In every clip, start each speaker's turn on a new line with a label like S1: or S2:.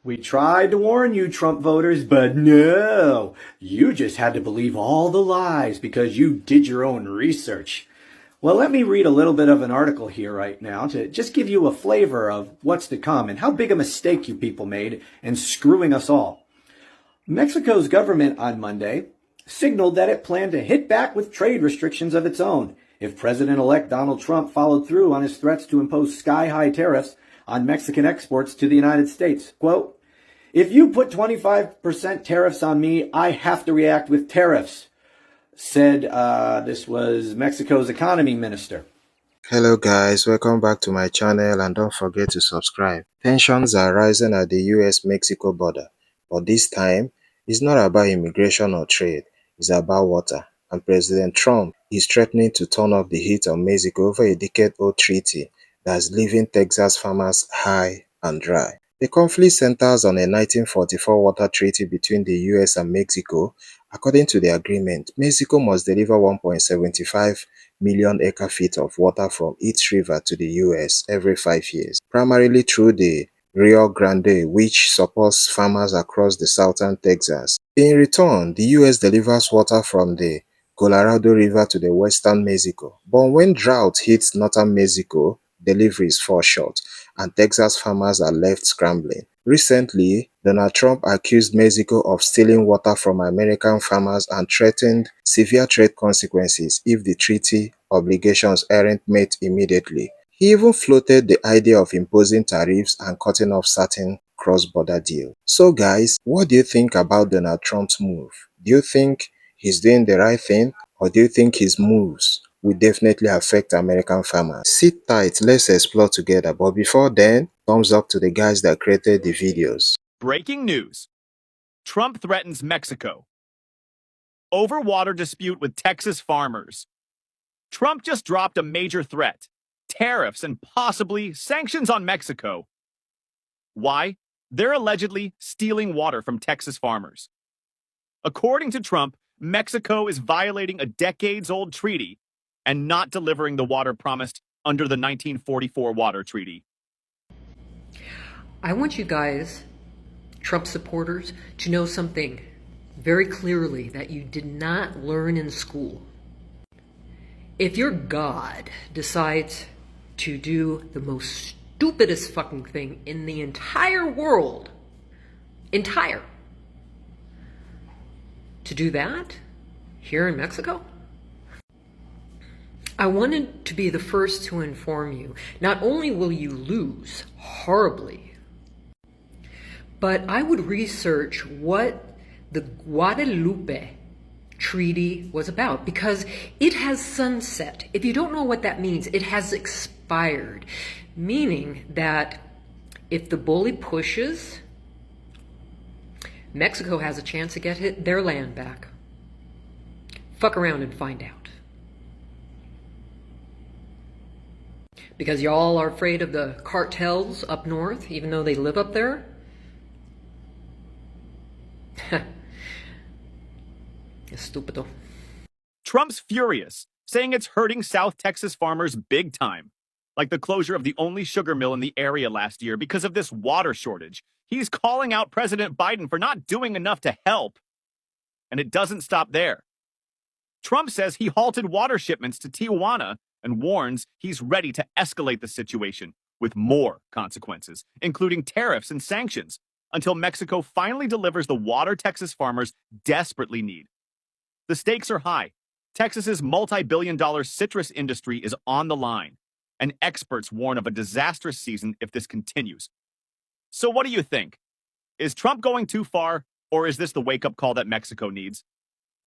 S1: We tried to warn you, Trump voters, but no, you just had to believe all the lies because you did your own research. Well, let me read a little bit of an article here right now to just give you a flavor of what's to come and how big a mistake you people made in screwing us all. Mexico's government on Monday signaled that it planned to hit back with trade restrictions of its own if President-elect Donald Trump followed through on his threats to impose sky-high tariffs on Mexican exports to the United States. Quote, "If you put 25% tariffs on me, I have to react with tariffs," said this was Mexico's economy minister.
S2: Hello guys, welcome back to my channel and don't forget to subscribe. Tensions are rising at the US-Mexico border, but this time, it's not about immigration or trade, it's about water. And President Trump is threatening to turn up the heat on Mexico over a decade-old treaty that's leaving Texas farmers high and dry. The conflict centers on a 1944 water treaty between the US and Mexico. According to the agreement, Mexico must deliver 1.75 million acre-feet of water from its river to the US every 5 years, primarily through the Rio Grande, which supports farmers across the southern Texas. In return, the US delivers water from the Colorado River to the western Mexico. But when drought hits northern Mexico, deliveries fall short, and Texas farmers are left scrambling. Recently, Donald Trump accused Mexico of stealing water from American farmers and threatened severe trade consequences if the treaty obligations aren't met immediately. He even floated the idea of imposing tariffs and cutting off certain cross-border deals. So guys, what do you think about Donald Trump's move? Do you think he's doing the right thing, or do you think his moves will definitely affect American farmers? Sit tight, let's explore together. But before then, thumbs up to the guys that created the videos.
S3: Breaking news. Trump threatens Mexico. Over water dispute with Texas farmers. Trump just dropped a major threat. Tariffs and possibly sanctions on Mexico. Why? They're allegedly stealing water from Texas farmers. According to Trump, Mexico is violating a decades-old treaty and not delivering the water promised under the 1944 water treaty.
S4: I want you guys, Trump supporters, to know something very clearly that you did not learn in school. If your God decides to do the most stupidest fucking thing in the entire world, to do that here in Mexico, I wanted to be the first to inform you, not only will you lose horribly, but I would research what the Guadalupe Treaty was about, because it has sunset. If you don't know what that means, it has expired, meaning that if the bully pushes, Mexico has a chance to get their land back. Fuck around and find out. Because y'all are afraid of the cartels up north, even though they live up there? Estupido.
S3: Trump's furious, saying it's hurting South Texas farmers big time, like the closure of the only sugar mill in the area last year because of this water shortage. He's calling out President Biden for not doing enough to help. And it doesn't stop there. Trump says he halted water shipments to Tijuana and warns he's ready to escalate the situation with more consequences, including tariffs and sanctions, until Mexico finally delivers the water Texas farmers desperately need. The stakes are high. Texas's multi-billion-dollar citrus industry is on the line, and experts warn of a disastrous season if this continues. So what do you think? Is Trump going too far, or is this the wake-up call that Mexico needs?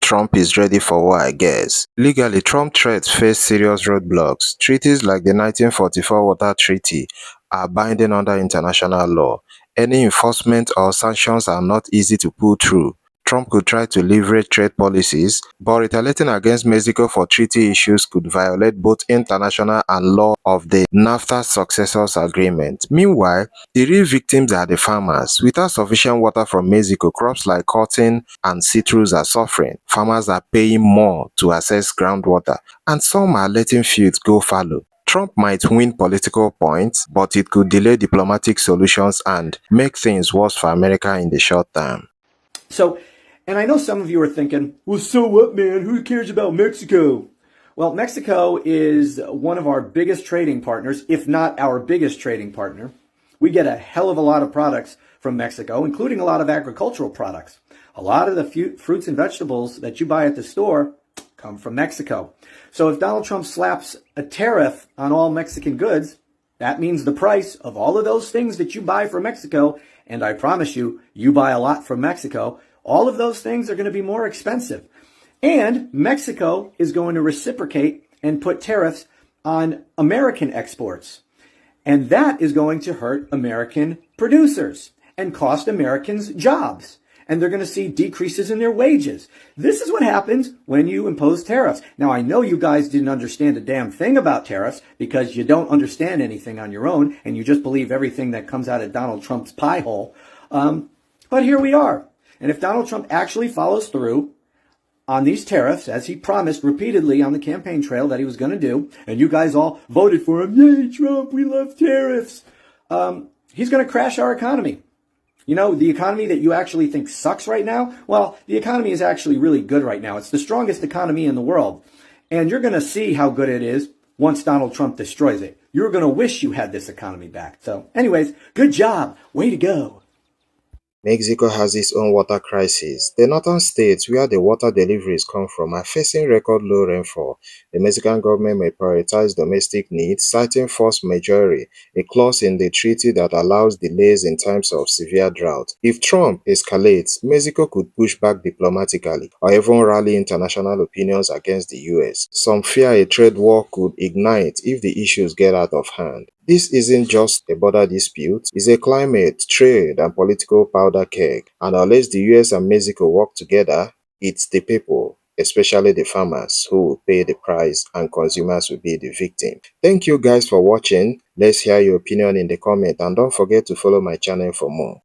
S2: Trump is ready for war, I guess. Legally, Trump threats face serious roadblocks. Treaties like the 1944 Water Treaty are binding under international law. Any enforcement or sanctions are not easy to pull through. Trump could try to leverage trade policies, but retaliating against Mexico for treaty issues could violate both international and law of the NAFTA Successors Agreement. Meanwhile, the real victims are the farmers. Without sufficient water from Mexico, crops like cotton and citrus are suffering. Farmers are paying more to access groundwater, and some are letting fields go fallow. Trump might win political points, but it could delay diplomatic solutions and make things worse for America in the short term.
S1: So, and I know some of you are thinking, well, so what, man? Who cares about Mexico? Well, Mexico is one of our biggest trading partners, if not our biggest trading partner. We get a hell of a lot of products from Mexico, including a lot of agricultural products. A lot of the fruits and vegetables that you buy at the store come from Mexico. So if Donald Trump slaps a tariff on all Mexican goods, that means the price of all of those things that you buy from Mexico, and I promise you, you buy a lot from Mexico, all of those things are going to be more expensive. And Mexico is going to reciprocate and put tariffs on American exports. And that is going to hurt American producers and cost Americans jobs. And they're going to see decreases in their wages. This is what happens when you impose tariffs. Now, I know you guys didn't understand a damn thing about tariffs because you don't understand anything on your own and you just believe everything that comes out of Donald Trump's pie hole. But here we are. And if Donald Trump actually follows through on these tariffs, as he promised repeatedly on the campaign trail that he was going to do, and you guys all voted for him, yay, Trump, we love tariffs, he's going to crash our economy. You know, the economy that you actually think sucks right now, well, the economy is actually really good right now. It's the strongest economy in the world. And you're going to see how good it is once Donald Trump destroys it. You're going to wish you had this economy back. So anyways, good job. Way to go.
S2: Mexico has its own water crisis. The northern states where the water deliveries come from are facing record low rainfall. The Mexican government may prioritize domestic needs, citing force majeure, a clause in the treaty that allows delays in times of severe drought. If Trump escalates, Mexico could push back diplomatically or even rally international opinions against the US. Some fear a trade war could ignite if the issues get out of hand. This isn't just a border dispute, it's a climate, trade, and political powder keg. And unless the US and Mexico work together, it's the people, especially the farmers, who will pay the price and consumers will be the victim. Thank you guys for watching. Let's hear your opinion in the comment and don't forget to follow my channel for more.